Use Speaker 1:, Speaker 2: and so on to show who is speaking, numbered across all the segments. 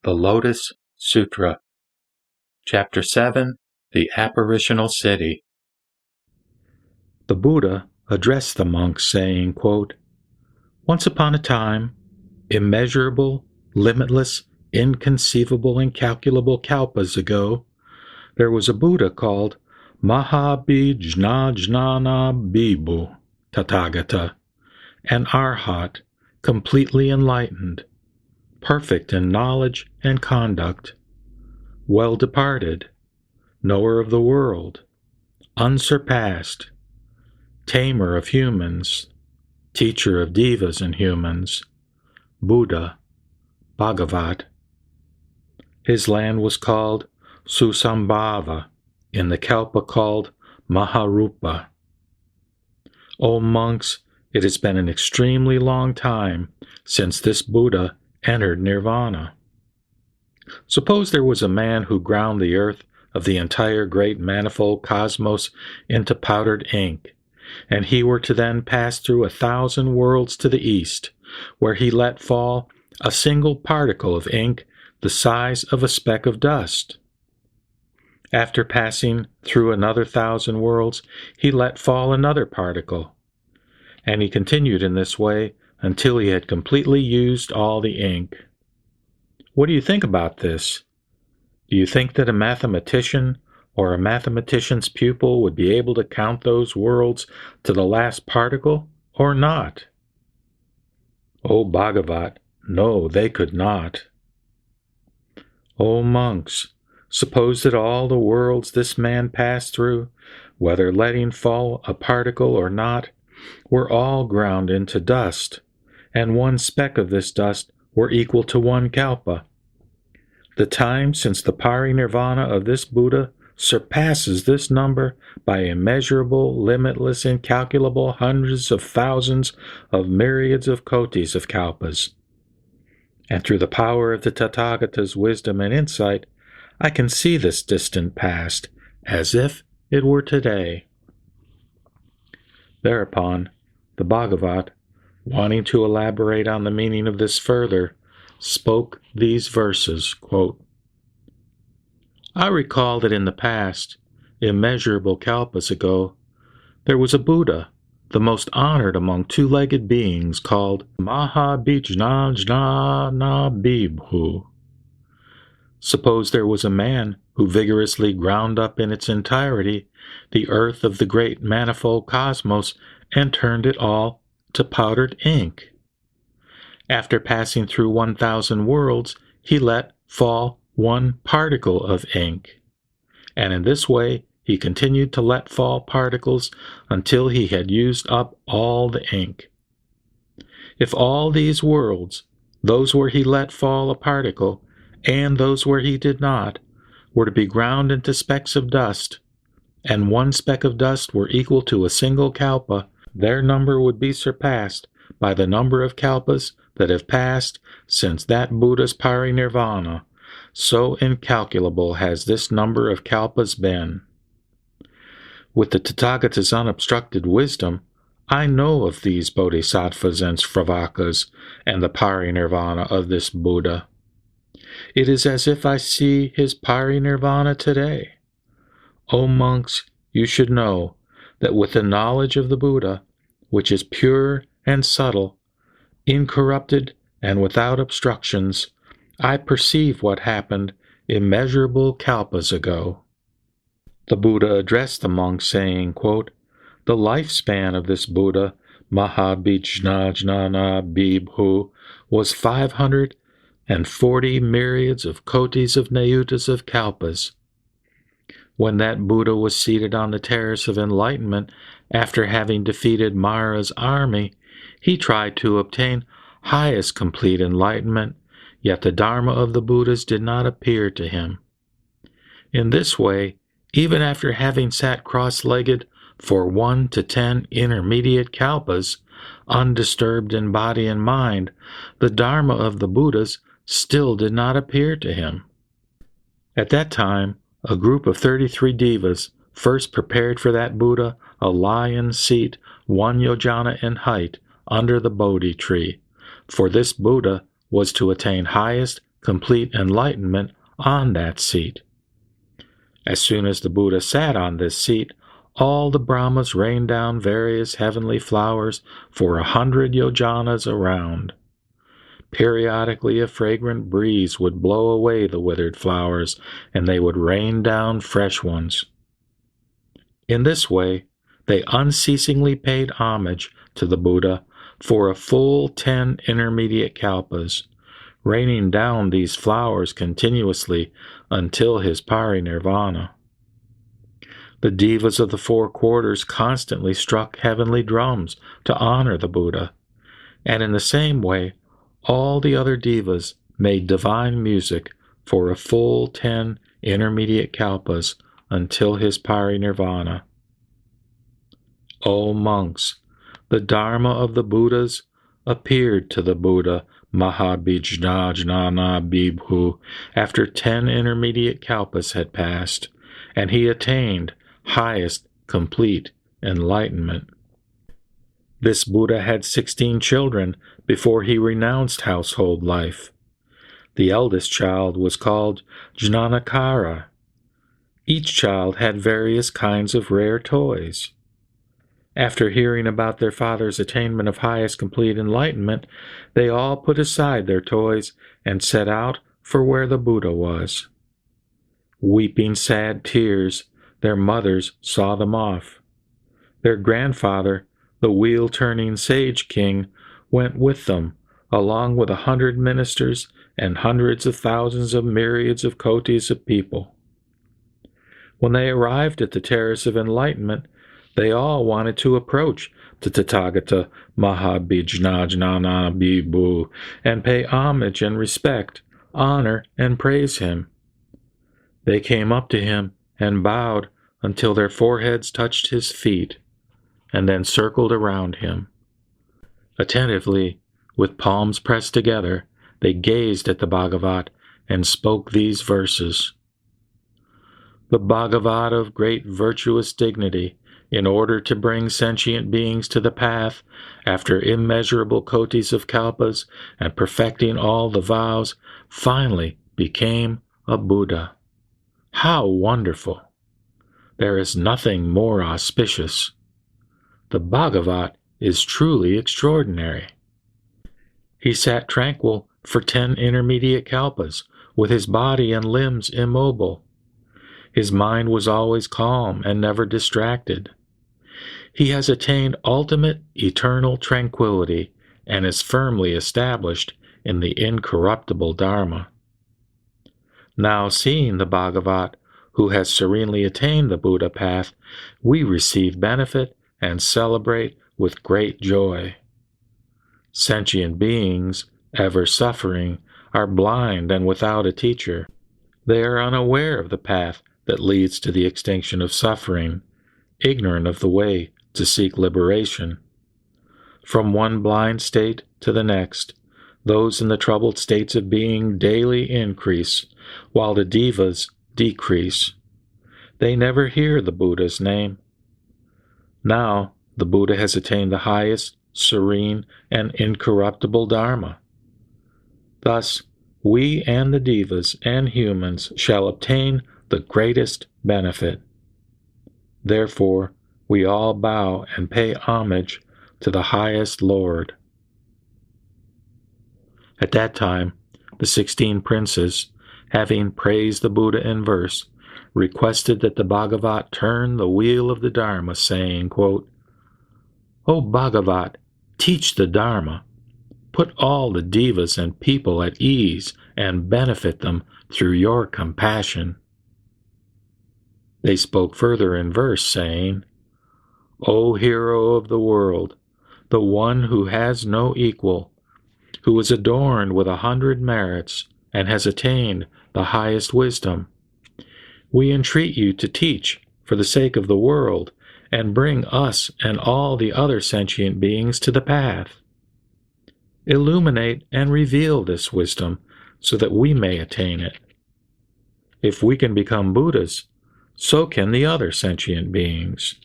Speaker 1: The Lotus Sutra. Chapter 7. The Apparitional City. The Buddha addressed the monks, saying, quote, "Once upon a time, immeasurable, limitless, inconceivable, incalculable kalpas ago, there was a Buddha called Mahabhijnana Bhikkhu Tathagata, an Arhat, completely enlightened, perfect in knowledge and conduct, well departed, knower of the world, unsurpassed, tamer of humans, teacher of devas and humans, Buddha, Bhagavat. His land was called Susambhava, in the Kalpa called Maharupa. O monks, it has been an extremely long time since this Buddha entered nirvana. Suppose there was a man who ground the earth of the entire great manifold cosmos into powdered ink, and he were to then pass through 1,000 worlds to the east, where he let fall a single particle of ink the size of a speck of dust. After passing through another 1,000 worlds, he let fall another particle, and he continued in this way until he had completely used all the ink. What do you think about this? Do you think that a mathematician or a mathematician's pupil would be able to count those worlds to the last particle, or not? O Bhagavat, no, they could not. O monks, suppose that all the worlds this man passed through, whether letting fall a particle or not, were all ground into dust, and one speck of this dust were equal to one kalpa. The time since the parinirvana of this Buddha surpasses this number by immeasurable, limitless, incalculable hundreds of thousands of myriads of kotis of kalpas. And through the power of the Tathagata's wisdom and insight, I can see this distant past as if it were today." Thereupon, the Bhagavat, wanting to elaborate on the meaning of this further, spoke these verses, quote, "I recall that in the past, immeasurable kalpas ago, there was a Buddha, the most honored among two-legged beings, called Mahabhijnana Bhikkhu. Suppose there was a man who vigorously ground up in its entirety the earth of the great manifold cosmos and turned it all to powdered ink. After passing through 1,000 worlds, he let fall one particle of ink, and in this way he continued to let fall particles until he had used up all the ink. If all these worlds, those where he let fall a particle, and those where he did not, were to be ground into specks of dust, and one speck of dust were equal to a single kalpa, their number would be surpassed by the number of kalpas that have passed since that Buddha's parinirvana. So incalculable has this number of kalpas been. With the Tathagata's unobstructed wisdom, I know of these bodhisattvas and sravakas and the parinirvana of this Buddha. It is as if I see his parinirvana today. O monks, you should know that with the knowledge of the Buddha, which is pure and subtle, incorrupted and without obstructions, I perceive what happened immeasurable kalpas ago." The Buddha addressed the monks, saying, quote, "The lifespan of this Buddha, Mahabhijnana Bhikkhu, was 540 myriads of kotis of nayutas of kalpas. When that Buddha was seated on the terrace of enlightenment after having defeated Mara's army, he tried to obtain highest complete enlightenment, yet the Dharma of the Buddhas did not appear to him. In this way, even after having sat cross-legged for 1 to 10 intermediate kalpas, undisturbed in body and mind, the Dharma of the Buddhas still did not appear to him. At that time, a group of 33 devas first prepared for that Buddha a lion seat 1 yojana in height under the Bodhi tree, for this Buddha was to attain highest complete enlightenment on that seat. As soon as the Buddha sat on this seat, all the Brahmas rained down various heavenly flowers for 100 yojanas around. Periodically a fragrant breeze would blow away the withered flowers, and they would rain down fresh ones. In this way, they unceasingly paid homage to the Buddha for a full 10 intermediate kalpas, raining down these flowers continuously until his parinirvana. The devas of the four quarters constantly struck heavenly drums to honor the Buddha, and in the same way, all the other devas made divine music for a full 10 intermediate kalpas until his parinirvana. O monks, the Dharma of the Buddhas appeared to the Buddha Mahabhijnana Bibhu after 10 intermediate kalpas had passed, and he attained highest complete enlightenment. This Buddha had 16 children before he renounced household life. The eldest child was called Jnanakara. Each child had various kinds of rare toys. After hearing about their father's attainment of highest complete enlightenment, they all put aside their toys and set out for where the Buddha was. Weeping sad tears, their mothers saw them off. Their grandfather, the wheel-turning sage king, went with them, along with 100 ministers and hundreds of thousands of myriads of kotis of people. When they arrived at the terrace of enlightenment, they all wanted to approach the Tathagata Mahabhijnana Bibhu and pay homage and respect, honor and praise him. They came up to him and bowed until their foreheads touched his feet, and then circled around him. Attentively, with palms pressed together, they gazed at the Bhagavat and spoke these verses. The Bhagavat of great virtuous dignity, in order to bring sentient beings to the path, after immeasurable kotis of kalpas and perfecting all the vows, finally became a Buddha. How wonderful! There is nothing more auspicious. The Bhagavat is truly extraordinary. He sat tranquil for 10 intermediate kalpas, with his body and limbs immobile. His mind was always calm and never distracted. He has attained ultimate eternal tranquility and is firmly established in the incorruptible Dharma. Now, seeing the Bhagavat, who has serenely attained the Buddha path, we receive benefit and celebrate with great joy. Sentient beings, ever suffering, are blind and without a teacher. They are unaware of the path that leads to the extinction of suffering, ignorant of the way to seek liberation. From one blind state to the next, those in the troubled states of being daily increase, while the devas decrease. They never hear the Buddha's name. Now, the Buddha has attained the highest, serene, and incorruptible Dharma. Thus, we and the devas and humans shall obtain the greatest benefit. Therefore, we all bow and pay homage to the highest Lord. At that time, the 16 princes, having praised the Buddha in verse, requested that the Bhagavat turn the wheel of the Dharma, saying, quote, O Bhagavat, teach the Dharma. Put all the devas and people at ease and benefit them through your compassion. They spoke further in verse, saying, O hero of the world, the one who has no equal, who is adorned with 100 merits and has attained the highest wisdom, we entreat you to teach for the sake of the world and bring us and all the other sentient beings to the path. Illuminate and reveal this wisdom so that we may attain it. If we can become Buddhas, so can the other sentient beings.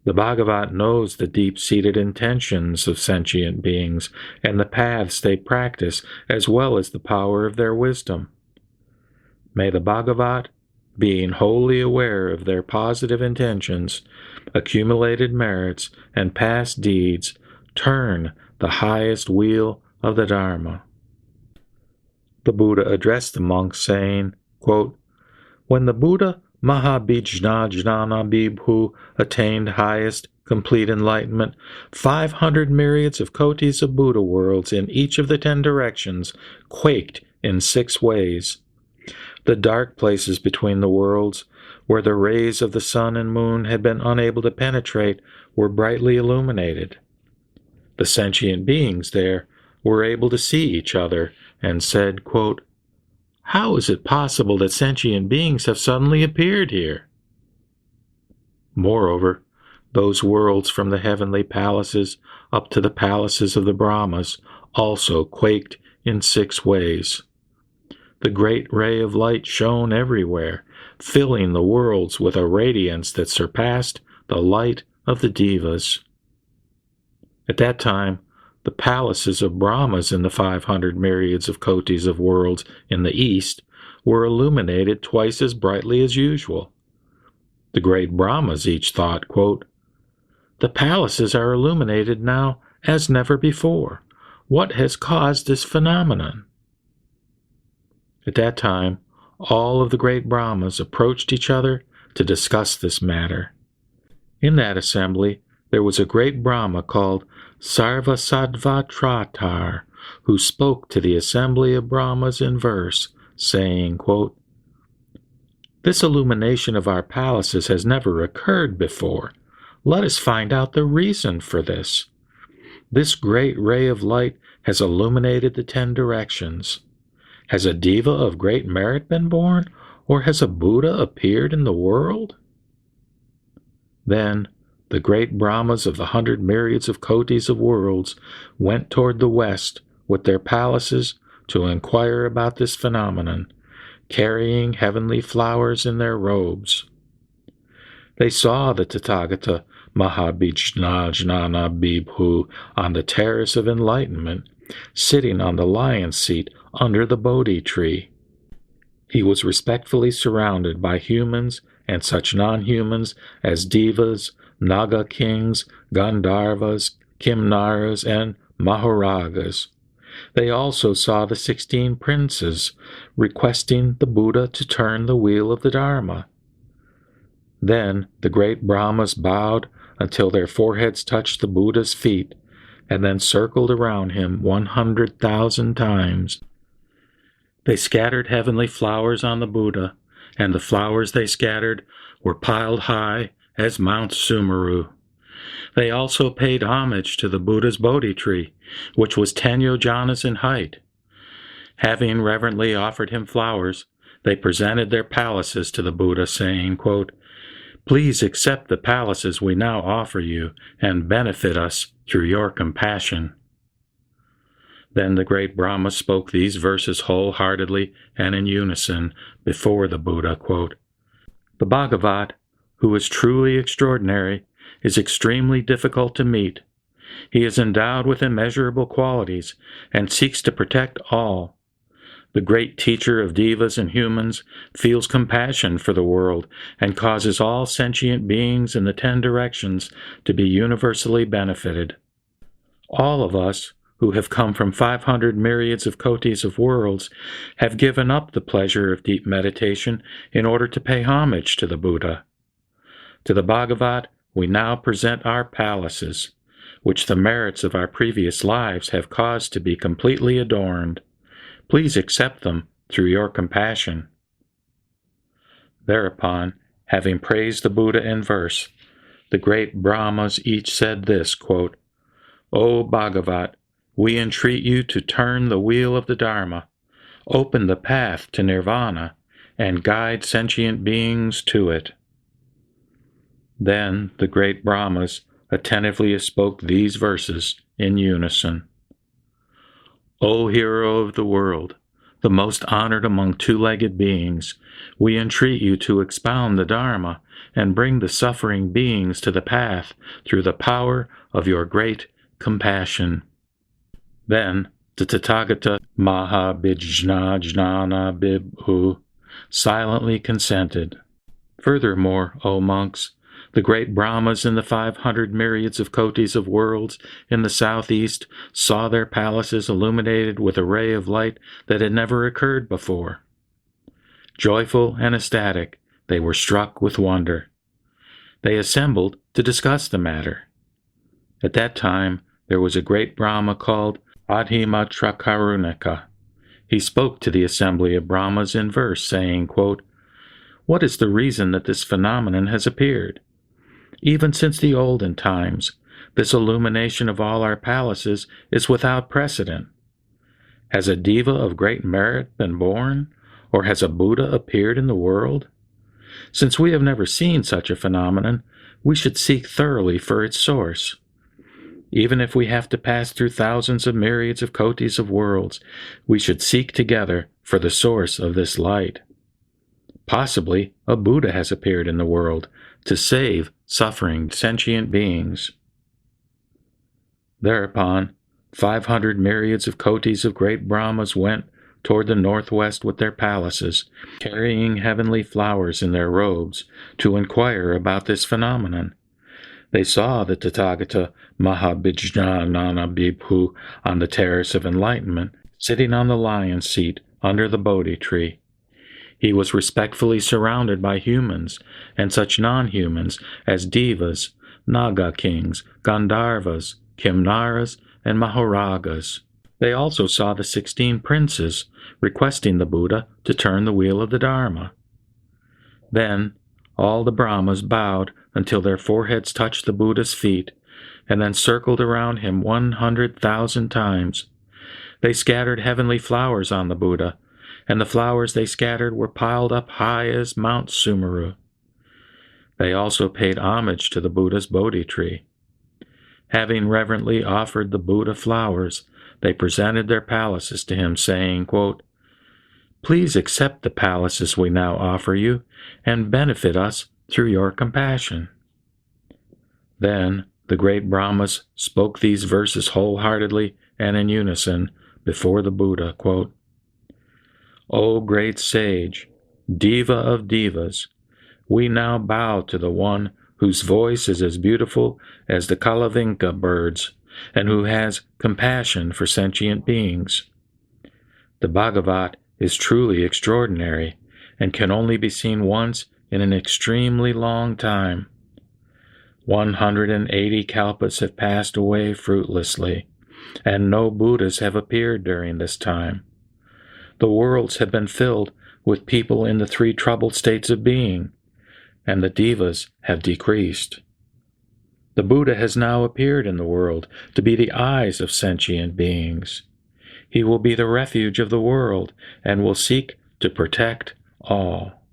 Speaker 1: The Bhagavat knows the deep-seated intentions of sentient beings and the paths they practice, as well as the power of their wisdom. May the Bhagavat, being wholly aware of their positive intentions, accumulated merits, and past deeds, turn the highest wheel of the Dharma. The Buddha addressed the monks, saying, quote, "When the Buddha Mahabhijna attained highest, complete enlightenment, 500 myriads of kotis of Buddha worlds in each of the 10 directions quaked in 6 ways. The dark places between the worlds, where the rays of the sun and moon had been unable to penetrate, were brightly illuminated. The sentient beings there were able to see each other and said, quote, 'How is it possible that sentient beings have suddenly appeared here?' Moreover, those worlds from the heavenly palaces up to the palaces of the Brahmas also quaked in 6 ways. The great ray of light shone everywhere, filling the worlds with a radiance that surpassed the light of the Devas. At that time, the palaces of Brahmas in the 500 myriads of kotis of worlds in the east were illuminated twice as brightly as usual. The great Brahmas each thought, quote, 'The palaces are illuminated now as never before. What has caused this phenomenon?' At that time, all of the great Brahmas approached each other to discuss this matter. In that assembly, there was a great Brahma called Sarvasattvatratar, who spoke to the assembly of Brahmas in verse, saying, quote, 'This illumination of our palaces has never occurred before. Let us find out the reason for this. This great ray of light has illuminated the 10 directions. Has a diva of great merit been born, or has a Buddha appeared in the world?' Then the great Brahmas of the 100 myriads of kotis of worlds went toward the west with their palaces to inquire about this phenomenon, carrying heavenly flowers in their robes. They saw the Tathagata Mahabhijna on the terrace of enlightenment, sitting on the lion's seat under the Bodhi tree. He was respectfully surrounded by humans and such non-humans as Devas, Naga kings, Gandharvas, Kimnaras, and Maharagas. They also saw the 16 princes requesting the Buddha to turn the wheel of the Dharma. Then the great Brahmas bowed until their foreheads touched the Buddha's feet, and then circled around him 100,000 times. They scattered heavenly flowers on the Buddha, and the flowers they scattered were piled high as Mount Sumeru. They also paid homage to the Buddha's Bodhi tree, which was 10 yojanas in height. Having reverently offered him flowers, they presented their palaces to the Buddha, saying, quote, 'Please accept the palaces we now offer you and benefit us through your compassion.' Then the great Brahma spoke these verses wholeheartedly and in unison before the Buddha, quote, 'The Bhagavat, who is truly extraordinary, is extremely difficult to meet. He is endowed with immeasurable qualities and seeks to protect all. The great teacher of devas and humans feels compassion for the world and causes all sentient beings in the 10 directions to be universally benefited. All of us, who have come from 500 myriads of kotis of worlds, have given up the pleasure of deep meditation in order to pay homage to the Buddha. To the Bhagavat, we now present our palaces, which the merits of our previous lives have caused to be completely adorned. Please accept them through your compassion.' Thereupon, having praised the Buddha in verse, the great Brahmas each said this, quote, 'O Bhagavat, we entreat you to turn the wheel of the Dharma, open the path to nirvana, and guide sentient beings to it.' Then the great Brahmas attentively spoke these verses in unison. O hero of the world, the most honored among two-legged beings, we entreat you to expound the Dharma and bring the suffering beings to the path through the power of your great compassion." Then the Tathagata Mahabhijnana Bibhu silently consented. "Furthermore, O monks, the great Brahmas in the 500 myriads of kotis of worlds in the southeast saw their palaces illuminated with a ray of light that had never occurred before. Joyful and ecstatic, they were struck with wonder. They assembled to discuss the matter. At that time, there was a great Brahma called Adhimatrakarunika. He spoke to the assembly of Brahmas in verse, saying, quote, "What is the reason that this phenomenon has appeared? Even since the olden times, this illumination of all our palaces is without precedent. Has a diva of great merit been born, or has a Buddha appeared in the world? Since we have never seen such a phenomenon, we should seek thoroughly for its source. Even if we have to pass through thousands of myriads of kotis of worlds, we should seek together for the source of this light. Possibly a Buddha has appeared in the world to save suffering sentient beings." Thereupon, 500 myriads of kotis of great Brahmas went toward the northwest with their palaces, carrying heavenly flowers in their robes, to inquire about this phenomenon. They saw the Tathagata Mahabhijnana Bibhu on the terrace of enlightenment, sitting on the lion's seat under the Bodhi tree. He was respectfully surrounded by humans and such non-humans as Devas, Naga kings, Gandharvas, Kimnaras, and Maharagas. They also saw the 16 princes requesting the Buddha to turn the wheel of the Dharma. Then all the Brahmas bowed until their foreheads touched the Buddha's feet, and then circled around him 100,000 times. They scattered heavenly flowers on the Buddha, and the flowers they scattered were piled up high as Mount Sumeru. They also paid homage to the Buddha's Bodhi tree. Having reverently offered the Buddha flowers, they presented their palaces to him, saying, quote, "Please accept the palaces we now offer you, and benefit us through your compassion." Then the great Brahmas spoke these verses wholeheartedly and in unison before the Buddha, quote, "O great sage, diva of divas, we now bow to the one whose voice is as beautiful as the Kalavinka birds, and who has compassion for sentient beings. The Bhagavat is truly extraordinary, and can only be seen once in an extremely long time. 180 kalpas have passed away fruitlessly, and no Buddhas have appeared during this time. The worlds have been filled with people in the 3 troubled states of being, and the divas have decreased. The Buddha has now appeared in the world to be the eyes of sentient beings. He will be the refuge of the world and will seek to protect all.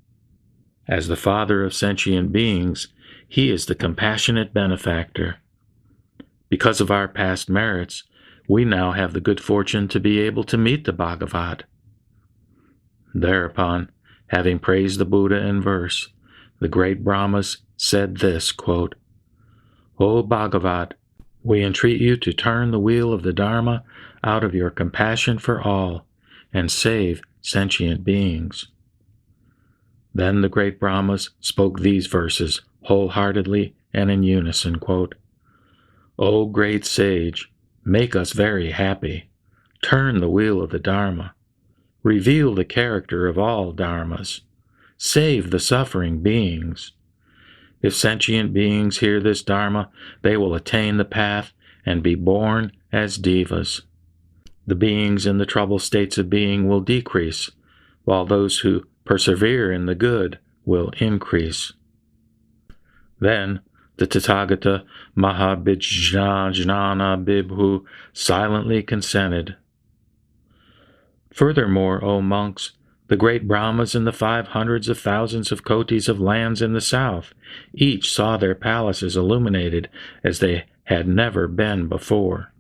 Speaker 1: As the Father of sentient beings, he is the compassionate benefactor. Because of our past merits, we now have the good fortune to be able to meet the Bhagavat." Thereupon, having praised the Buddha in verse, the great Brahmas said this, quote, "O Bhagavat, we entreat you to turn the wheel of the Dharma out of your compassion for all and save sentient beings." Then the great Brahmas spoke these verses wholeheartedly and in unison, quote, "O great sage, make us very happy. Turn the wheel of the Dharma. Reveal the character of all Dharmas. Save the suffering beings. If sentient beings hear this Dharma, they will attain the path and be born as divas. The beings in the troubled states of being will decrease, while those who persevere in the good will increase." Then the Tathagata Mahabhijnana Bibhu silently consented. "Furthermore, O monks, the great Brahmas in the 500s of thousands of kotis of lands in the south, each saw their palaces illuminated as they had never been before.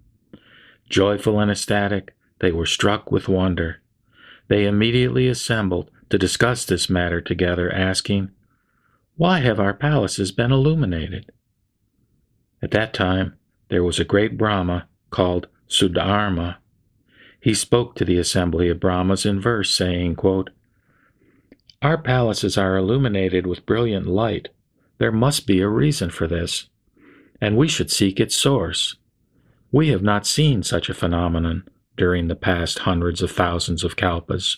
Speaker 1: Joyful and ecstatic, they were struck with wonder. They immediately assembled to discuss this matter together, asking, "Why have our palaces been illuminated?" At that time, there was a great Brahma called Sudharma. He spoke to the assembly of Brahmas in verse, saying, quote, "Our palaces are illuminated with brilliant light. There must be a reason for this, and we should seek its source. We have not seen such a phenomenon during the past hundreds of thousands of kalpas.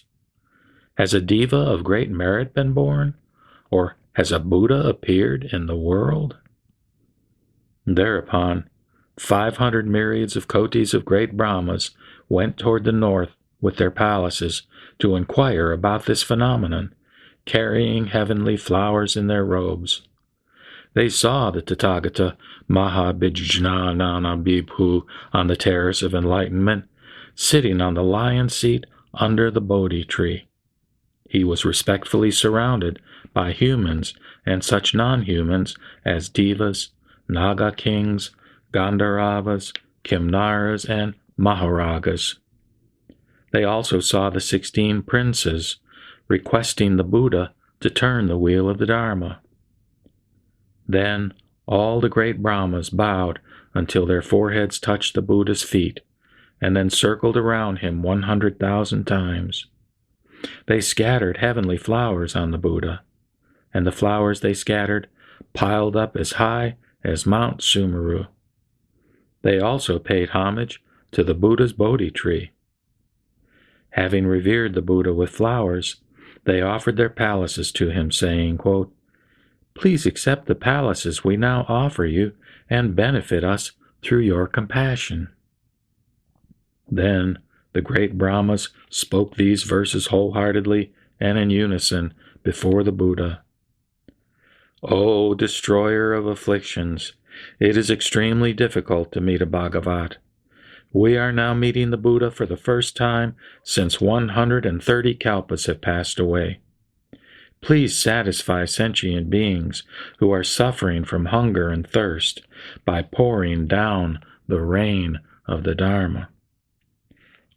Speaker 1: Has a diva of great merit been born? Or has a Buddha appeared in the world?" Thereupon, 500 myriads of kotis of great Brahmas went toward the north with their palaces to inquire about this phenomenon, carrying heavenly flowers in their robes. They saw the Tathagata Mahabhijnana Bhikkhu on the terrace of enlightenment, sitting on the lion seat under the Bodhi tree. He was respectfully surrounded by humans and such non-humans as devas, Naga kings, Gandharvas, Kimnaras, and Maharagas. They also saw the 16 princes requesting the Buddha to turn the wheel of the Dharma. Then all the great Brahmas bowed until their foreheads touched the Buddha's feet, and then circled around him 100,000 times. They scattered heavenly flowers on the Buddha, and the flowers they scattered piled up as high as Mount Sumeru. They also paid homage to the Buddha's Bodhi tree. Having revered the Buddha with flowers, they offered their palaces to him, saying, quote, "Please accept the palaces we now offer you and benefit us through your compassion." Then the great Brahmas spoke these verses wholeheartedly and in unison before the Buddha. "O destroyer of afflictions, it is extremely difficult to meet a Bhagavat. We are now meeting the Buddha for the first time since 130 kalpas have passed away. Please satisfy sentient beings who are suffering from hunger and thirst by pouring down the rain of the Dharma.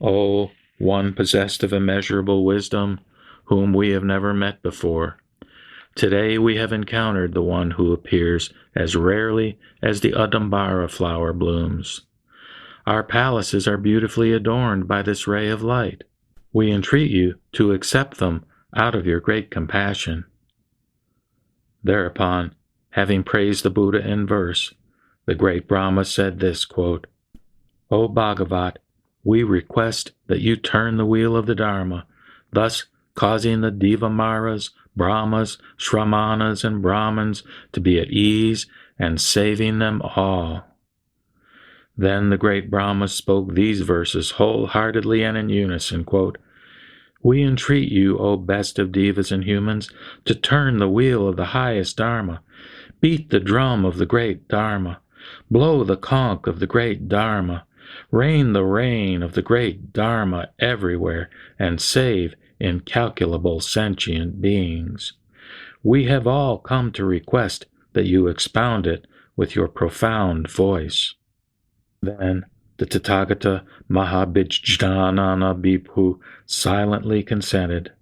Speaker 1: O one possessed of immeasurable wisdom, whom we have never met before, today we have encountered the one who appears as rarely as the Adambara flower blooms. Our palaces are beautifully adorned by this ray of light. We entreat you to accept them out of your great compassion." Thereupon, having praised the Buddha in verse, the great Brahma said this, quote, "O Bhagavat, we request that you turn the wheel of the Dharma, thus causing the Devamaras, Brahmas, Shramanas, and Brahmins to be at ease and saving them all." Then the great Brahma spoke these verses wholeheartedly and in unison, quote, "We entreat you, O best of devas and humans, to turn the wheel of the highest Dharma, beat the drum of the great Dharma, blow the conch of the great Dharma, rain the rain of the great Dharma everywhere, and save incalculable sentient beings. We have all come to request that you expound it with your profound voice." Then the Tathagata Mahabhijnana Bhikkhu silently consented.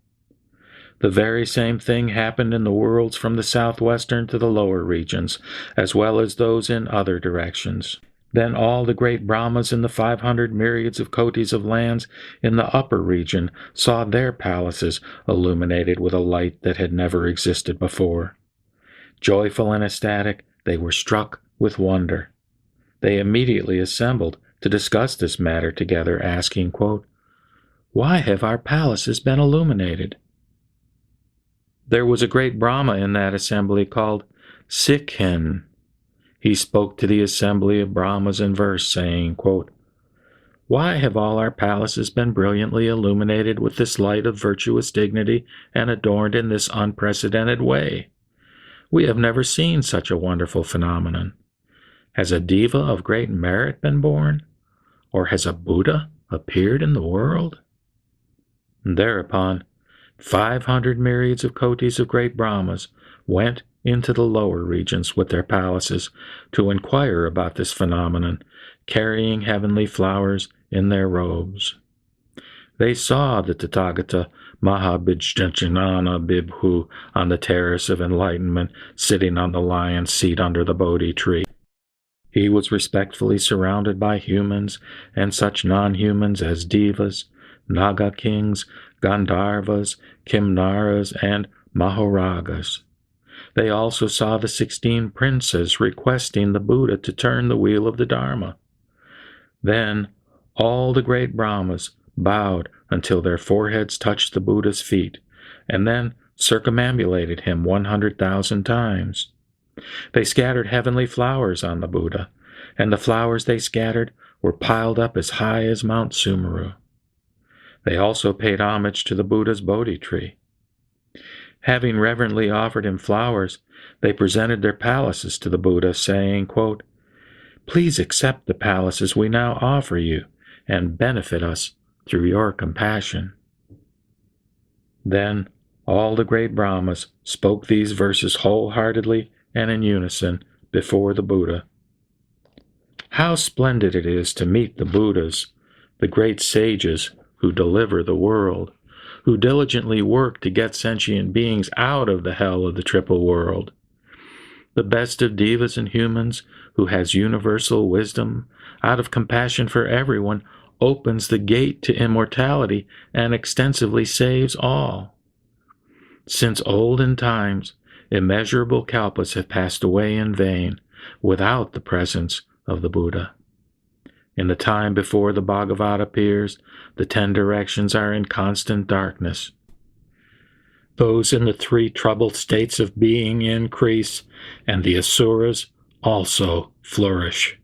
Speaker 1: The very same thing happened in the worlds from the southwestern to the lower regions, as well as those in other directions. Then all the great Brahmas in the 500 myriads of kotis of lands in the upper region saw their palaces illuminated with a light that had never existed before. Joyful and ecstatic, they were struck with wonder. They immediately assembled to discuss this matter together, asking, quote, "Why have our palaces been illuminated?" There was a great Brahma in that assembly called Sikhin. He spoke to the assembly of Brahmas in verse, saying, quote, "Why have all our palaces been brilliantly illuminated with this light of virtuous dignity and adorned in this unprecedented way? We have never seen such a wonderful phenomenon. Has a diva of great merit been born? Or has a Buddha appeared in the world?" And thereupon, 500 myriads of kotis of great Brahmas went into the lower regions with their palaces to inquire about this phenomenon, carrying heavenly flowers in their robes. They saw the Tathagata Mahabhijnana Bibhu on the terrace of enlightenment, sitting on the lion's seat under the Bodhi tree. He was respectfully surrounded by humans and such non-humans as Devas, Naga kings, Gandharvas, Kimnaras, and Mahoragas. They also saw the 16 princes requesting the Buddha to turn the wheel of the Dharma. Then all the great Brahmas bowed until their foreheads touched the Buddha's feet, and then circumambulated him 100,000 times. They scattered heavenly flowers on the Buddha, and the flowers they scattered were piled up as high as Mount Sumeru. They also paid homage to the Buddha's Bodhi tree. Having reverently offered him flowers, they presented their palaces to the Buddha, saying, quote, "Please accept the palaces we now offer you, and benefit us through your compassion." Then all the great Brahmas spoke these verses wholeheartedly and in unison before the Buddha. How splendid it is to meet the Buddhas, the great sages who deliver the world, who diligently work to get sentient beings out of the hell of the triple world. The best of devas and humans, who has universal wisdom, out of compassion for everyone, opens the gate to immortality and extensively saves all. Since olden times, immeasurable kalpas have passed away in vain without the presence of the Buddha. In the time before the Bhagavad appears, the 10 directions are in constant darkness. Those in the 3 troubled states of being increase, and the asuras also flourish.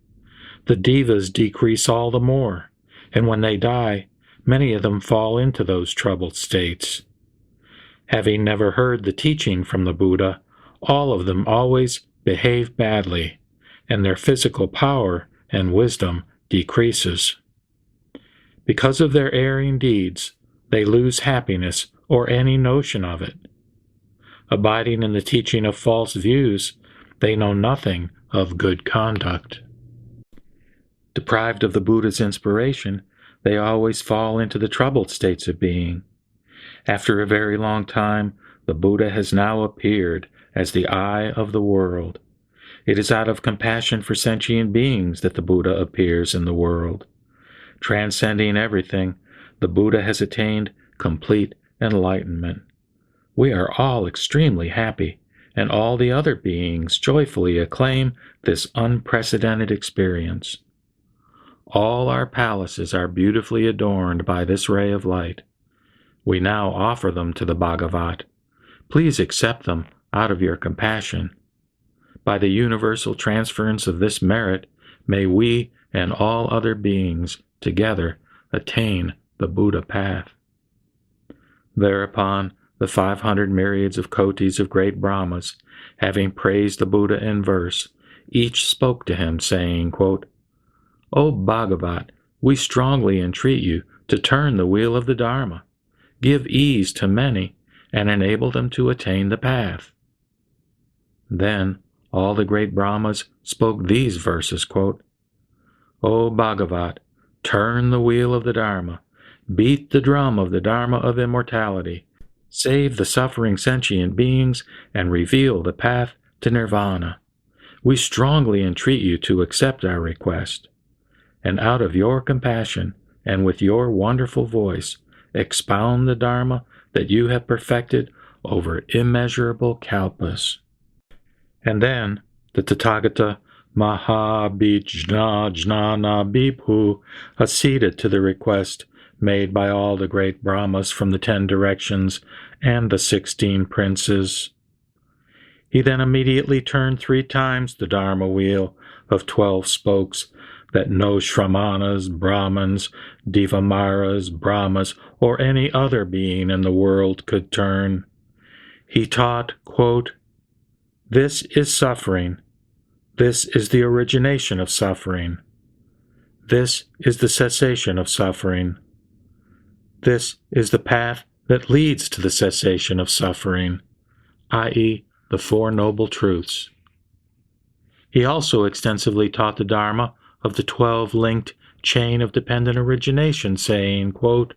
Speaker 1: The devas decrease all the more, and when they die, many of them fall into those troubled states. Having never heard the teaching from the Buddha, all of them always behave badly, and their physical power and wisdom decreases. Because of their erring deeds, they lose happiness or any notion of it. Abiding in the teaching of false views, they know nothing of good conduct. Deprived of the Buddha's inspiration, they always fall into the troubled states of being. After a very long time, the Buddha has now appeared as the eye of the world. It is out of compassion for sentient beings that the Buddha appears in the world. Transcending everything, the Buddha has attained complete enlightenment. We are all extremely happy, and all the other beings joyfully acclaim this unprecedented experience. All our palaces are beautifully adorned by this ray of light. We now offer them to the Bhagavat. Please accept them out of your compassion. By the universal transference of this merit, may we and all other beings together attain the Buddha path. Thereupon, the 500 myriads of kotis of great Brahmas, having praised the Buddha in verse, each spoke to him, saying, quote, "O Bhagavat, we strongly entreat you to turn the wheel of the Dharma, give ease to many, and enable them to attain the path." Then all the great Brahmas spoke these verses, quote, "O Bhagavat, turn the wheel of the Dharma, beat the drum of the Dharma of immortality, save the suffering sentient beings, and reveal the path to nirvana. We strongly entreat you to accept our request, and out of your compassion and with your wonderful voice, expound the Dharma that you have perfected over immeasurable kalpas." And then the Tathagata Mahabhijnana Bibhu acceded to the request made by all the great Brahmas from the 10 directions and the 16 princes. He then immediately turned 3 times the Dharma wheel of 12 spokes that no Shrammanas, Brahmins, Devamaras, Brahmas, or any other being in the world could turn. He taught, quote, "This is suffering. This is the origination of suffering. This is the cessation of suffering. This is the path that leads to the cessation of suffering, i.e., the 4 Noble Truths." He also extensively taught the Dharma of the 12 linked chain of dependent origination, saying, quote,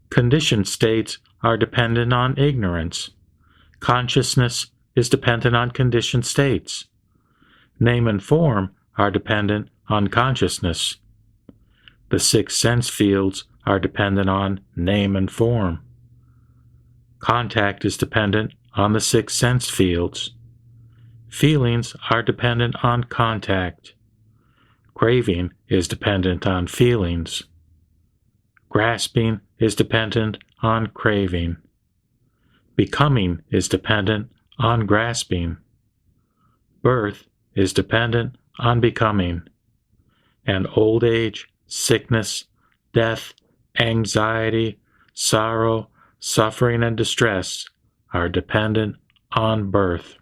Speaker 1: Conditioned states are dependent on ignorance. Consciousness is dependent on conditioned states. Name and form are dependent on consciousness. The six sense fields are dependent on name and form. Contact is dependent on the six sense fields. Feelings are dependent on contact. Craving is dependent on feelings. Grasping is dependent on craving. Becoming is dependent on grasping. Birth is dependent on becoming. And old age, sickness, death, anxiety, sorrow, suffering, and distress are dependent on birth.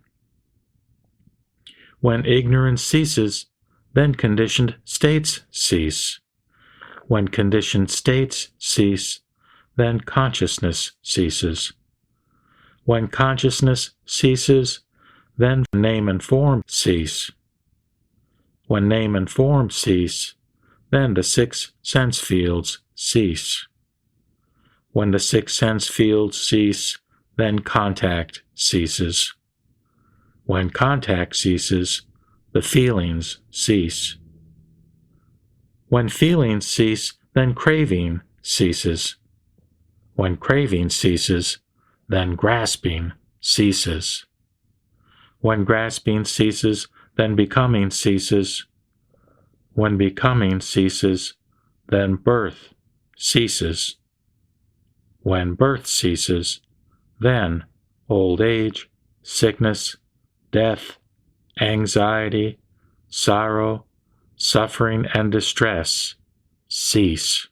Speaker 1: When ignorance ceases, then conditioned states cease. When conditioned states cease, then consciousness ceases. When consciousness ceases, then name and form cease. When name and form cease, then the six sense fields cease. When the six sense fields cease, then contact ceases. When contact ceases, the feelings cease. When feelings cease, then craving ceases. When craving ceases, then grasping ceases. When grasping ceases, then becoming ceases. When becoming ceases, then birth ceases. When birth ceases, then old age, sickness, death, anxiety, sorrow, suffering, and distress cease.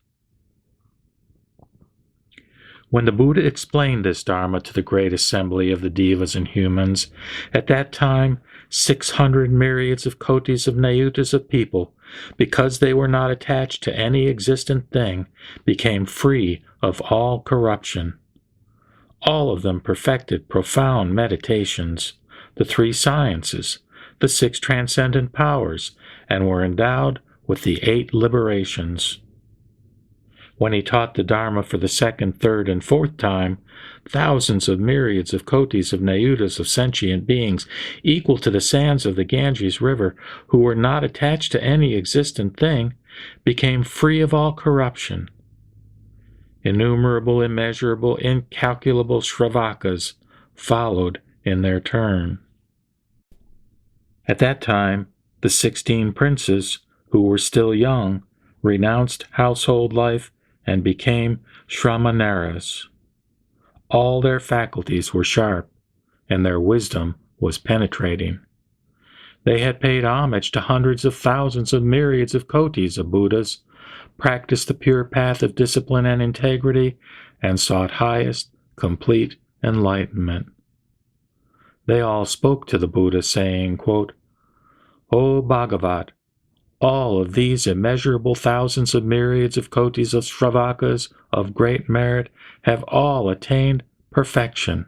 Speaker 1: When the Buddha explained this Dharma to the great assembly of the devas and humans, at that time 600 myriads of kotis of nayutas of people, because they were not attached to any existent thing, became free of all corruption. All of them perfected profound meditations, the three sciences, the six transcendent powers, and were endowed with the 8 liberations. When he taught the Dharma for the second, third, and fourth time, thousands of myriads of kotis of nayutas of sentient beings, equal to the sands of the Ganges River, who were not attached to any existent thing, became free of all corruption. Innumerable, immeasurable, incalculable Shravakas followed in their turn. At that time, the 16 princes, who were still young, renounced household life and became Shramaneras. All their faculties were sharp, and their wisdom was penetrating. They had paid homage to hundreds of thousands of myriads of kotis of Buddhas, practiced the pure path of discipline and integrity, and sought highest, complete enlightenment. They all spoke to the Buddha, saying, quote, "O Bhagavat, all of these immeasurable thousands of myriads of kotis of Shravakas of great merit have all attained perfection.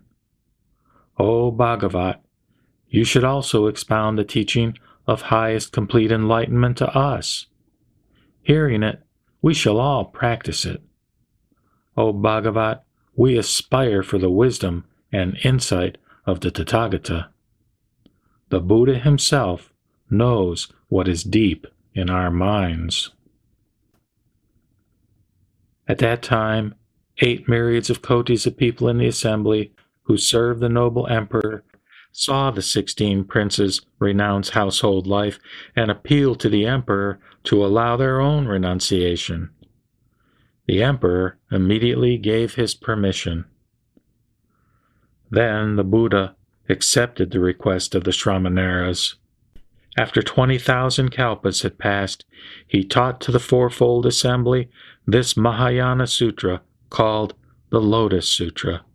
Speaker 1: O Bhagavat, you should also expound the teaching of highest complete enlightenment to us. Hearing it, we shall all practice it. O Bhagavat, we aspire for the wisdom and insight of the Tathagata. The Buddha himself knows what is deep in our minds." At that time, 8 myriads of kotis of people in the assembly who served the noble emperor saw the 16 princes renounce household life and appealed to the emperor to allow their own renunciation. The emperor immediately gave his permission. Then the Buddha accepted the request of the Shramaneras. After 20,000 kalpas had passed, he taught to the fourfold assembly this Mahayana Sutra called the Lotus Sutra,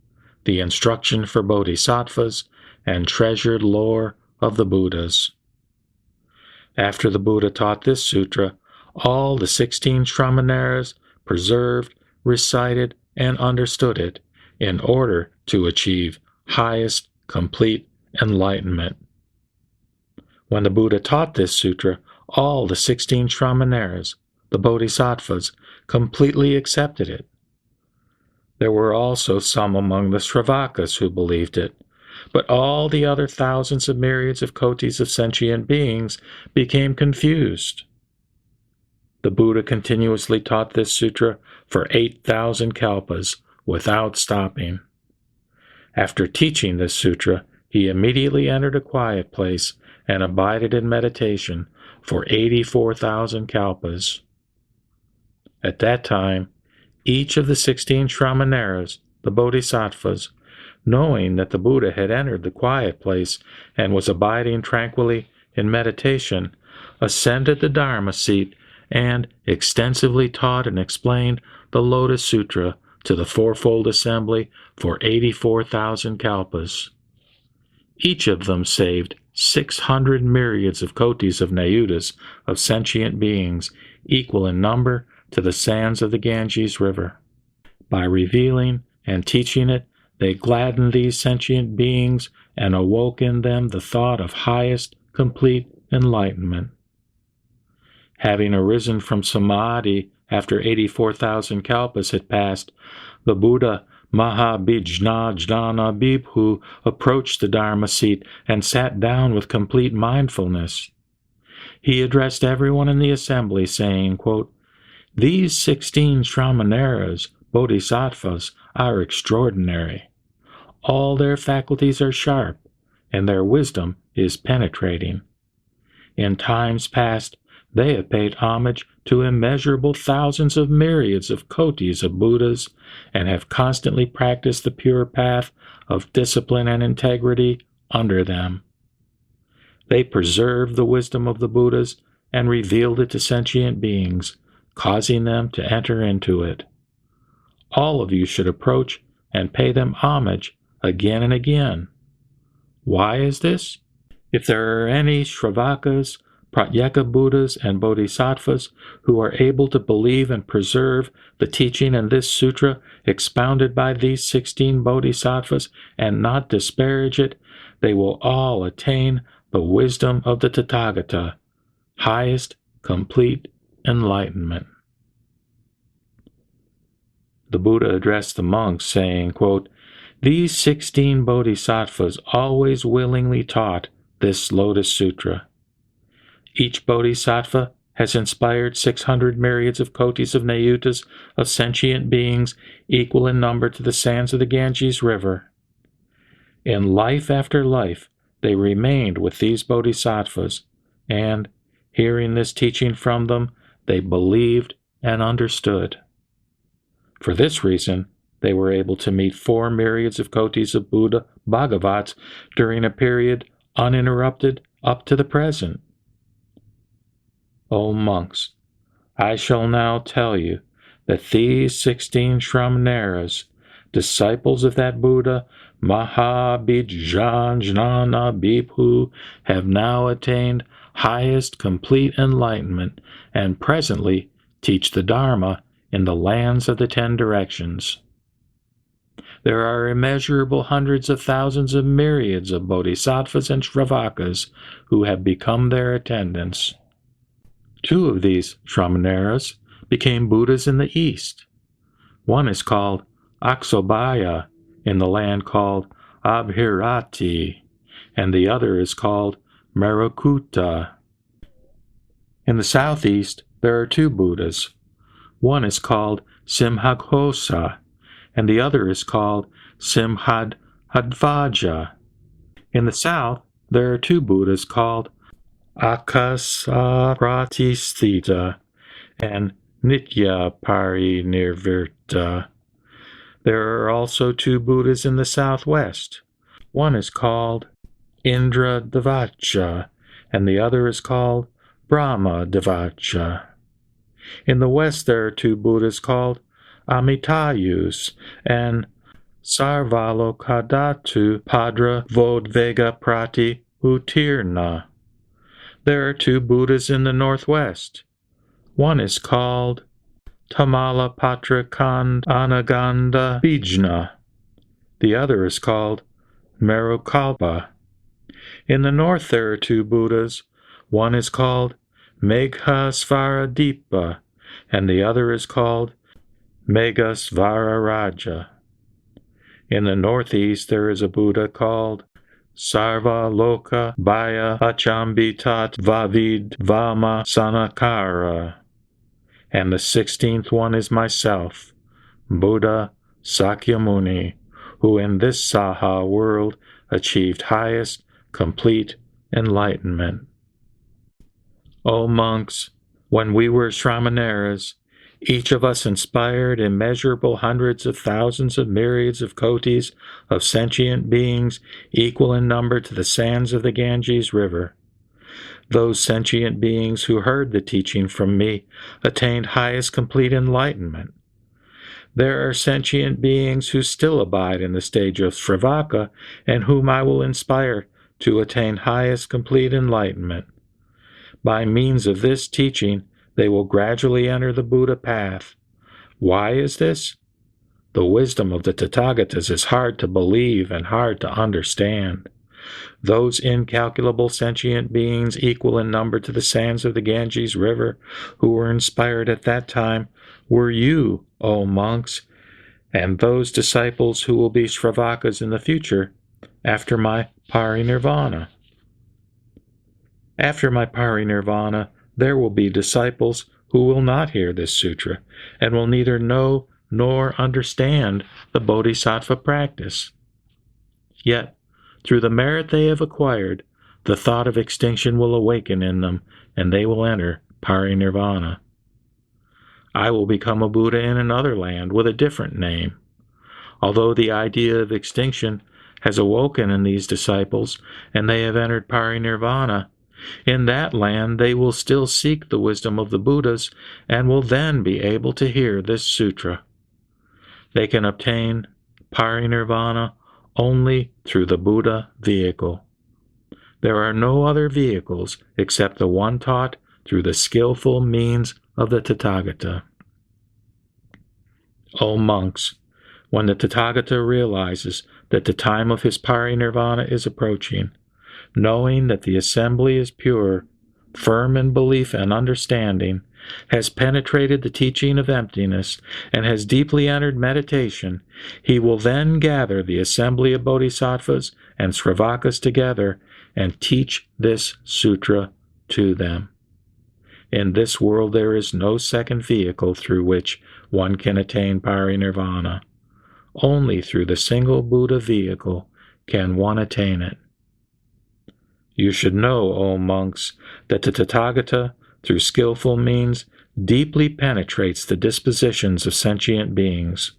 Speaker 1: the instruction for bodhisattvas and treasured lore of the Buddhas. After the Buddha taught this sutra, all the 16 Shramaneras preserved, recited, and understood it in order to achieve highest complete enlightenment. When the Buddha taught this sutra, all the 16 Shramaneras, the bodhisattvas, completely accepted it. There were also some among the Shravakas who believed it, but all the other thousands of myriads of kotis of sentient beings became confused. The Buddha continuously taught this sutra for 8,000 kalpas without stopping. After teaching this sutra, he immediately entered a quiet place and abided in meditation for 84,000 kalpas. At that time, each of the 16 Shramaneras, the Bodhisattvas, knowing that the Buddha had entered the quiet place and was abiding tranquilly in meditation, ascended the Dharma seat and extensively taught and explained the Lotus Sutra to the fourfold assembly for 84,000 kalpas. Each of them saved 600 myriads of kotis of nayutas of sentient beings, equal in number to the sands of the Ganges River. By revealing and teaching it, they gladdened these sentient beings and awoke in them the thought of highest, complete enlightenment. Having arisen from Samadhi after 84,000 kalpas had passed, the Buddha Mahabhijna Bhibhu approached the Dharma seat and sat down with complete mindfulness. He addressed everyone in the assembly, saying, quote, "These 16 Shramaneras, Bodhisattvas, are extraordinary. All their faculties are sharp, and their wisdom is penetrating. In times past, they have paid homage to immeasurable thousands of myriads of kotis of Buddhas and have constantly practiced the pure path of discipline and integrity under them. They preserved the wisdom of the Buddhas and revealed it to sentient beings, causing them to enter into it. All of you should approach and pay them homage again and again. Why is this? If there are any Shravakas, Pratyeka Buddhas, and Bodhisattvas who are able to believe and preserve the teaching in this sutra expounded by these 16 Bodhisattvas and not disparage it, they will all attain the wisdom of the Tathagata, highest, complete enlightenment." The Buddha addressed the monks, saying, quote, "These 16 Bodhisattvas always willingly taught this Lotus Sutra. Each Bodhisattva has inspired 600 myriads of kotis of nayutas of sentient beings equal in number to the sands of the Ganges River. In life after life, they remained with these Bodhisattvas, and, hearing this teaching from them, they believed and understood. For this reason, they were able to meet 4 myriads of kotis of Buddha Bhagavats during a period uninterrupted up to the present. O monks, I shall now tell you that these 16 Shramaneras, disciples of that Buddha Mahabhijna Bhibhu, have now attained highest complete enlightenment and presently teach the Dharma in the lands of the 10 directions. There are immeasurable hundreds of thousands of myriads of Bodhisattvas and Shravakas who have become their attendants. 2 of these Shramaneras became Buddhas in the East. One is called Aksobhaya in the land called Abhirati, and the other is called Merakuta. In the southeast, there are 2 Buddhas. One is called Simhaghosa, and the other is called Simhadvaja. In the south, there are 2 Buddhas called Akasapratisthita and Nityaparinirvirta. There are also 2 Buddhas in the southwest. One is called Indradavacha, and the other is called Brahmadavacha. In the west there are 2 Buddhas called Amitayus and Sarvalokadatu Padra Vodvega Prati Utirna. There are 2 Buddhas in the northwest. One is called Tamalapatra Anaganda Bijna. The other is called Merukalpa. In the north there are 2 Buddhas. One is called Meghasvaradipa, and the other is called Meghasvararaja. In the northeast there is a Buddha called Sarva Loka Bhaya Achambitat Vavid Vama Sanakara. And the 16th one is myself, Buddha Sakyamuni, who in this Saha world achieved highest, complete enlightenment. O monks, when we were Shramaneras, each of us inspired immeasurable hundreds of thousands of myriads of kotis of sentient beings equal in number to the sands of the Ganges River. Those sentient beings who heard the teaching from me attained highest complete enlightenment. There are sentient beings who still abide in the stage of Sravaka and whom I will inspire to attain highest complete enlightenment. By means of this teaching, they will gradually enter the Buddha path. Why is this? The wisdom of the Tathagatas is hard to believe and hard to understand. Those incalculable sentient beings equal in number to the sands of the Ganges River who were inspired at that time were you, O monks, and those disciples who will be Shravakas in the future after my parinirvana. After my parinirvana, there will be disciples who will not hear this sutra and will neither know nor understand the bodhisattva practice. Yet, through the merit they have acquired, the thought of extinction will awaken in them, and they will enter parinirvana. I will become a Buddha in another land with a different name. Although the idea of extinction has awoken in these disciples, and they have entered parinirvana, in that land they will still seek the wisdom of the Buddhas and will then be able to hear this sutra. They can obtain parinirvana only through the Buddha vehicle. There are no other vehicles except the one taught through the skillful means of the Tathagata. O monks, when the Tathagata realizes that the time of his parinirvana is approaching, knowing that the assembly is pure, firm in belief and understanding, has penetrated the teaching of emptiness, and has deeply entered meditation, he will then gather the assembly of bodhisattvas and sravakas together and teach this sutra to them. In this world there is no second vehicle through which one can attain parinirvana. Only through the single Buddha vehicle can one attain it. You should know, O monks, that the Tathagata, through skillful means, deeply penetrates the dispositions of sentient beings.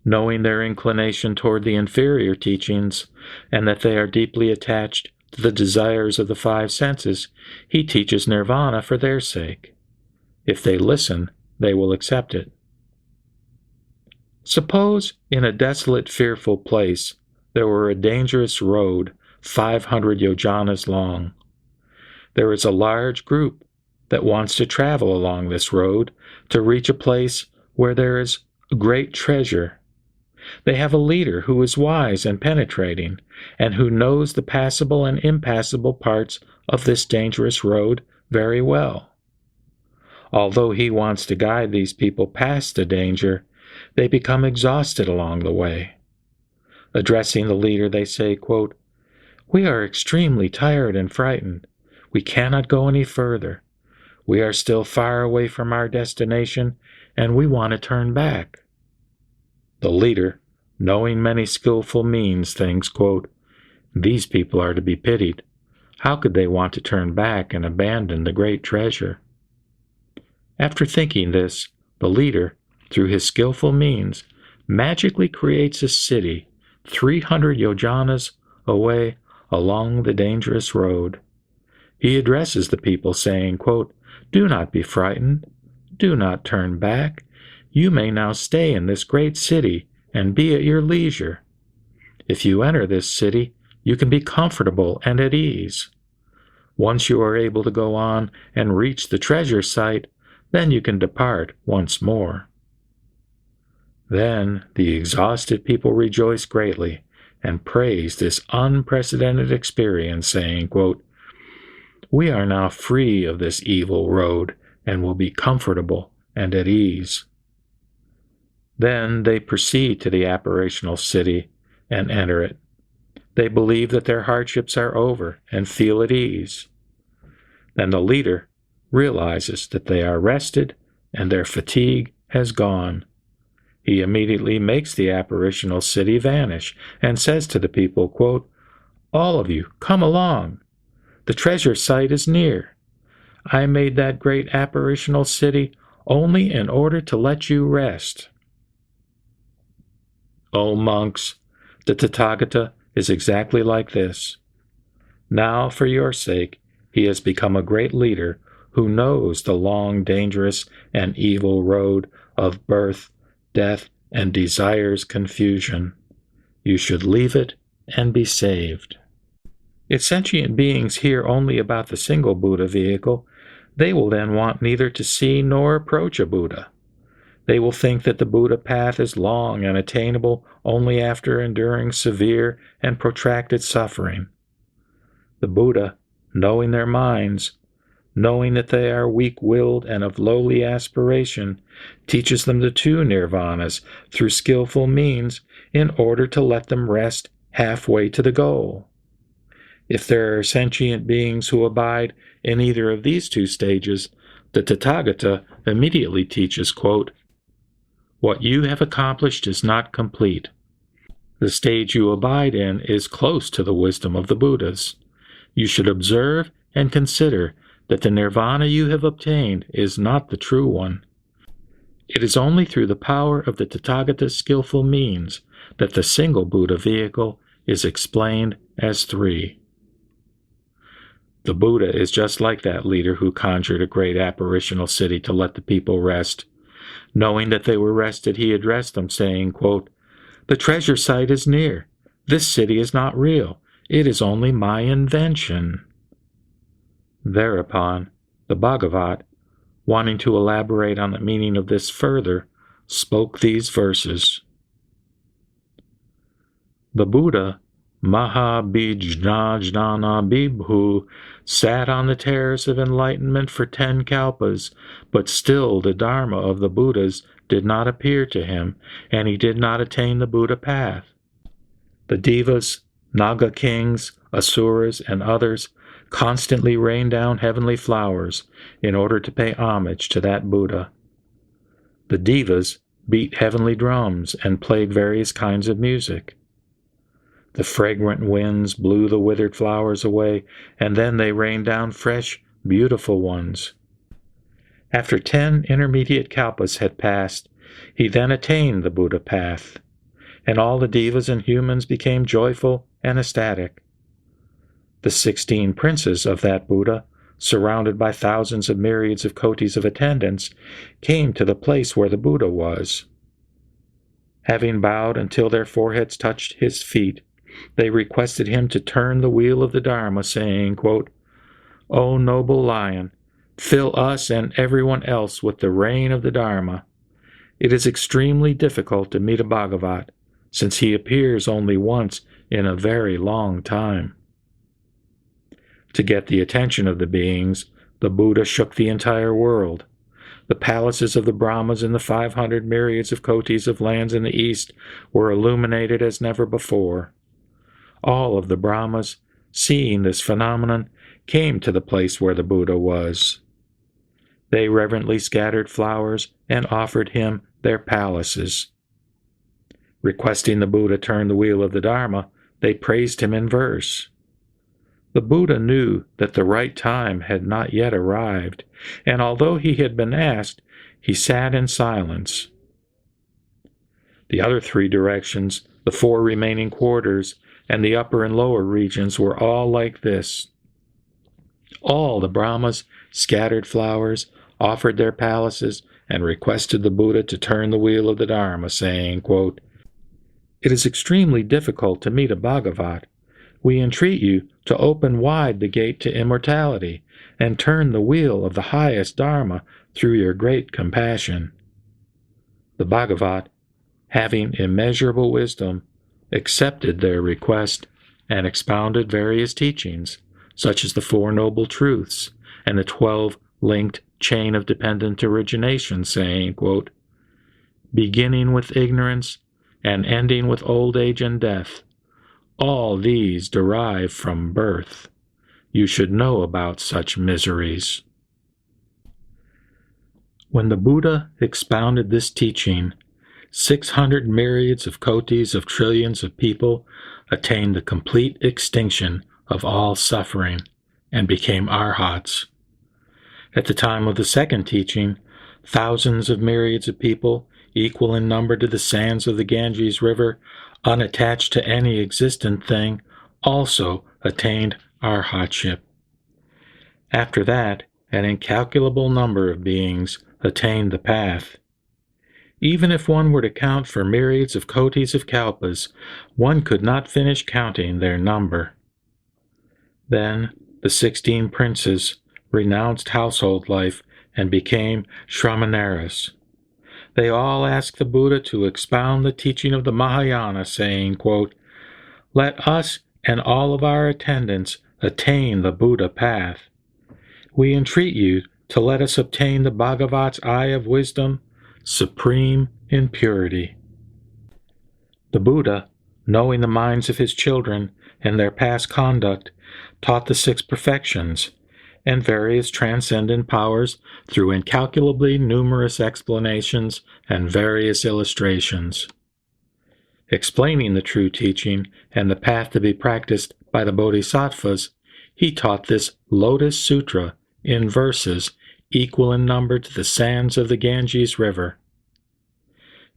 Speaker 1: Knowing their inclination toward the inferior teachings, and that they are deeply attached to the desires of the five senses, he teaches nirvana for their sake. If they listen, they will accept it. Suppose in a desolate, fearful place there were a dangerous road 500 yojanas long. There is a large group that wants to travel along this road to reach a place where there is great treasure. They have a leader who is wise and penetrating, and who knows the passable and impassable parts of this dangerous road very well. Although he wants to guide these people past the danger, they become exhausted along the way. Addressing the leader, they say, quote, "We are extremely tired and frightened. We cannot go any further. We are still far away from our destination, and we want to turn back." The leader, knowing many skillful means, thinks, quote, "These people are to be pitied. How could they want to turn back and abandon the great treasure?" After thinking this, the leader, through his skillful means, magically creates a city 300 yojanas away along the dangerous road. He addresses the people, saying, quote, "Do not be frightened. Do not turn back. You may now stay in this great city and be at your leisure. If you enter this city, you can be comfortable and at ease. Once you are able to go on and reach the treasure site, then you can depart once more." Then the exhausted people rejoice greatly and praise this unprecedented experience, saying, quote, "We are now free of this evil road and will be comfortable and at ease." Then they proceed to the apparitional city and enter it. They believe that their hardships are over and feel at ease. Then the leader realizes that they are rested and their fatigue has gone. He immediately makes the apparitional city vanish and says to the people, quote, "All of you, come along. The treasure site is near. I made that great apparitional city only in order to let you rest." O monks, the Tathagata is exactly like this. Now, for your sake, he has become a great leader who knows the long, dangerous, and evil road of birth, death, and desire's confusion. You should leave it and be saved. If sentient beings hear only about the single Buddha vehicle, they will then want neither to see nor approach a Buddha. They will think that the Buddha path is long and attainable only after enduring severe and protracted suffering. The Buddha, knowing their minds, knowing that they are weak-willed and of lowly aspiration, teaches them the two nirvanas through skillful means in order to let them rest halfway to the goal. If there are sentient beings who abide in either of these two stages, the Tathagata immediately teaches, quote, "What you have accomplished is not complete. The stage you abide in is close to the wisdom of the Buddhas. You should observe and consider that the nirvana you have obtained is not the true one. It is only through the power of the Tathagata's skillful means that the single Buddha vehicle is explained as three." The Buddha is just like that leader who conjured a great apparitional city to let the people rest. Knowing that they were rested, he addressed them, saying, quote, "The treasure site is near. This city is not real. It is only my invention." Thereupon, the Bhagavat, wanting to elaborate on the meaning of this further, spoke these verses. The Buddha, Mahabhijnana Bibhu, sat on the terrace of enlightenment for 10 kalpas, but still the Dharma of the Buddhas did not appear to him, and he did not attain the Buddha path. The Devas, Naga kings, Asuras, and others constantly rain down heavenly flowers in order to pay homage to that Buddha. The Devas beat heavenly drums and played various kinds of music. The fragrant winds blew the withered flowers away, and then they rained down fresh, beautiful ones. After 10 intermediate kalpas had passed, he then attained the Buddha path, and all the devas and humans became joyful and ecstatic. The 16 princes of that Buddha, surrounded by thousands of myriads of kotis of attendants, came to the place where the Buddha was. Having bowed until their foreheads touched his feet, they requested him to turn the wheel of the Dharma, saying, quote, "O noble lion, fill us and everyone else with the rain of the Dharma. It is extremely difficult to meet a Bhagavat, since he appears only once in a very long time." To get the attention of the beings, the Buddha shook the entire world. The palaces of the Brahmas in the 500 myriads of kotis of lands in the east were illuminated as never before. All of the Brahmas, seeing this phenomenon, came to the place where the Buddha was. They reverently scattered flowers and offered him their palaces. Requesting the Buddha turn the wheel of the Dharma, they praised him in verse. The Buddha knew that the right time had not yet arrived, and although he had been asked, he sat in silence. The other 3 directions, the 4 remaining quarters, and the upper and lower regions were all like this. All the Brahmas scattered flowers, offered their palaces, and requested the Buddha to turn the wheel of the Dharma, saying, quote, "It is extremely difficult to meet a Bhagavat. We entreat you to open wide the gate to immortality and turn the wheel of the highest Dharma through your great compassion." The Bhagavat, having immeasurable wisdom, accepted their request and expounded various teachings, such as the 4 Noble Truths and the 12 linked chain of dependent origination, saying, quote, beginning with ignorance and ending with old age and death, all these derive from birth. You should know about such miseries. When the Buddha expounded this teaching, 600 myriads of kotis of trillions of people attained the complete extinction of all suffering and became arhats. At the time of the second teaching, thousands of myriads of people, equal in number to the sands of the Ganges River, unattached to any existent thing, also attained arhatship. After that, an incalculable number of beings attained the path. Even if one were to count for myriads of kotis of kalpas, one could not finish counting their number. Then the 16 princes renounced household life and became Shramanaras. They all asked the Buddha to expound the teaching of the Mahayana, saying, quote, "Let us and all of our attendants attain the Buddha path. We entreat you to let us obtain the Bhagavat's eye of wisdom, supreme in purity." The Buddha, knowing the minds of his children and their past conduct, taught the 6 perfections and various transcendent powers through incalculably numerous explanations and various illustrations. Explaining the true teaching and the path to be practiced by the bodhisattvas, he taught this Lotus Sutra in verses equal in number to the sands of the Ganges River.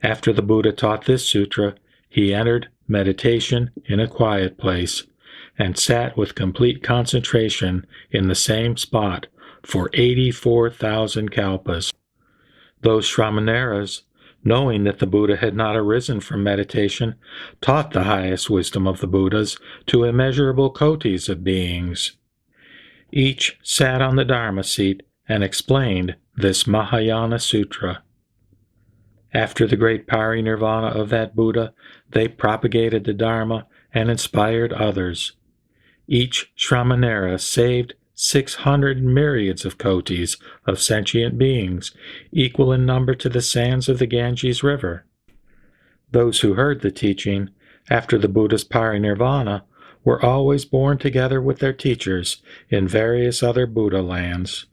Speaker 1: After the Buddha taught this sutra, he entered meditation in a quiet place and sat with complete concentration in the same spot for 84,000 kalpas. Those Shramanaras, knowing that the Buddha had not arisen from meditation, taught the highest wisdom of the Buddhas to immeasurable kotis of beings. Each sat on the Dharma seat and explained this Mahayana Sutra. After the great parinirvana of that Buddha, they propagated the Dharma and inspired others. Each Shramanara saved 600 myriads of kotis of sentient beings, equal in number to the sands of the Ganges River. Those who heard the teaching after the Buddha's parinirvana were always born together with their teachers in various other Buddha lands.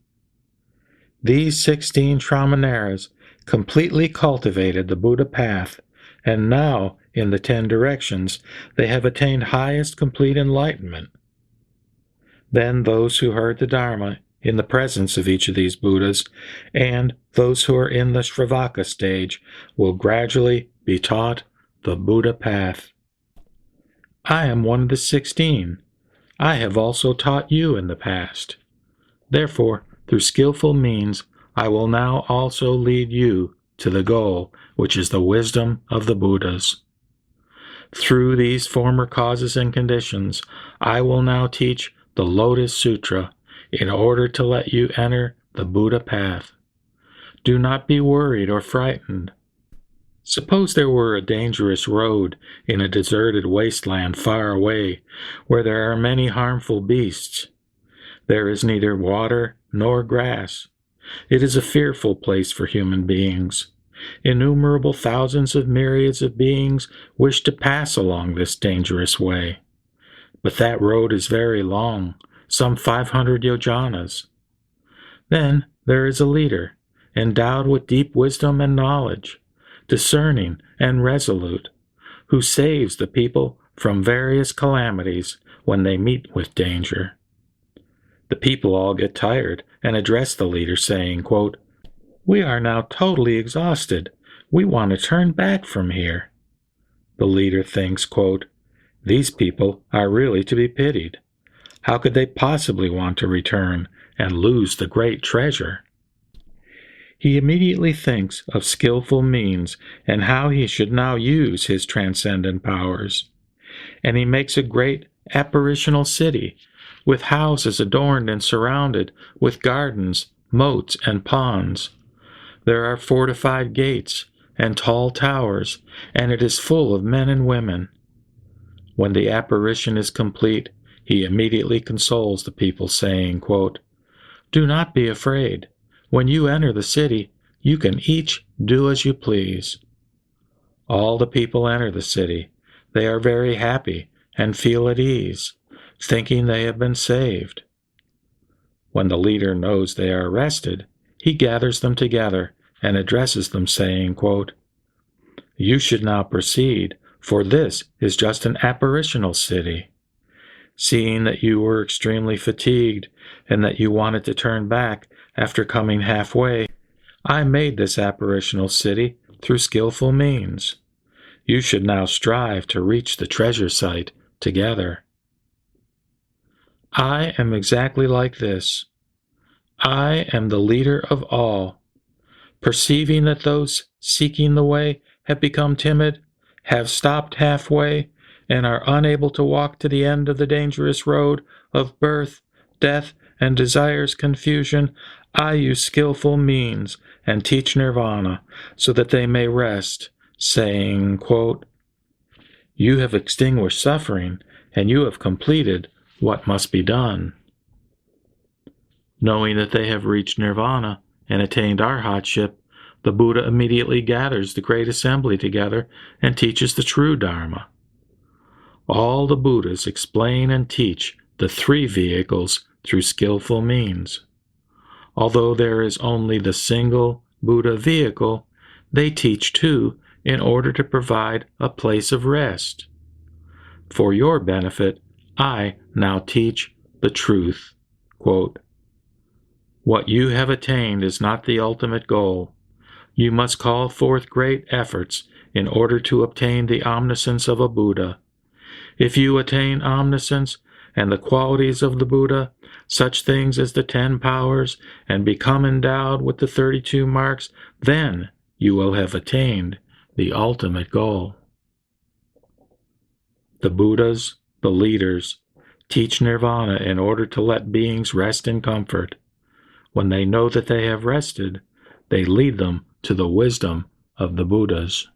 Speaker 1: These 16 Shramanaras completely cultivated the Buddha path, and now, in the 10 directions, they have attained highest complete enlightenment. Then those who heard the Dharma in the presence of each of these Buddhas, and those who are in the Shravaka stage, will gradually be taught the Buddha path. I am one of the 16. I have also taught you in the past. Therefore, through skillful means, I will now also lead you to the goal, which is the wisdom of the Buddhas. Through these former causes and conditions, I will now teach the Lotus Sutra in order to let you enter the Buddha path. Do not be worried or frightened. Suppose there were a dangerous road in a deserted wasteland far away, where there are many harmful beasts. There is neither water nor grass. It is a fearful place for human beings. Innumerable thousands of myriads of beings wish to pass along this dangerous way. But that road is very long, some 500 yojanas. Then there is a leader, endowed with deep wisdom and knowledge, discerning and resolute, who saves the people from various calamities when they meet with danger. The people all get tired and address the leader, saying, quote, "We are now totally exhausted. We want to turn back from here." The leader thinks, quote, "These people are really to be pitied. How could they possibly want to return and lose the great treasure?" He immediately thinks of skillful means and how he should now use his transcendent powers. And he makes a great apparitional city, with houses adorned and surrounded with gardens, moats, and ponds. There are fortified gates and tall towers, and it is full of men and women. When the apparition is complete, he immediately consoles the people, saying, quote, "Do not be afraid. When you enter the city, you can each do as you please. All the people enter the city. They are very happy and feel at ease, thinking they have been saved. When the leader knows they are arrested, he gathers them together and addresses them, saying, quote, "You should now proceed, for this is just an apparitional city. Seeing that you were extremely fatigued and that you wanted to turn back after coming halfway, I made this apparitional city through skillful means. You should now strive to reach the treasure site together. I am exactly like this. I am the leader of all. Perceiving that those seeking the way have become timid, have stopped halfway, and are unable to walk to the end of the dangerous road of birth, death, and desire's confusion, I use skillful means and teach nirvana so that they may rest, saying, quote, "You have extinguished suffering, and you have completed what must be done." Knowing that they have reached nirvana and attained arhatship, the Buddha immediately gathers the great assembly together and teaches the true Dharma. All the Buddhas explain and teach the three vehicles through skillful means. Although there is only the single Buddha vehicle, they teach two in order to provide a place of rest. For your benefit, I now teach the truth. Quote, "What you have attained is not the ultimate goal. You must call forth great efforts in order to obtain the omniscience of a Buddha. If you attain omniscience and the qualities of the Buddha, such things as the 10 powers, and become endowed with the 32 marks, then you will have attained the ultimate goal." The Buddhas, the leaders, teach nirvana in order to let beings rest in comfort. When they know that they have rested, they lead them to the wisdom of the Buddhas.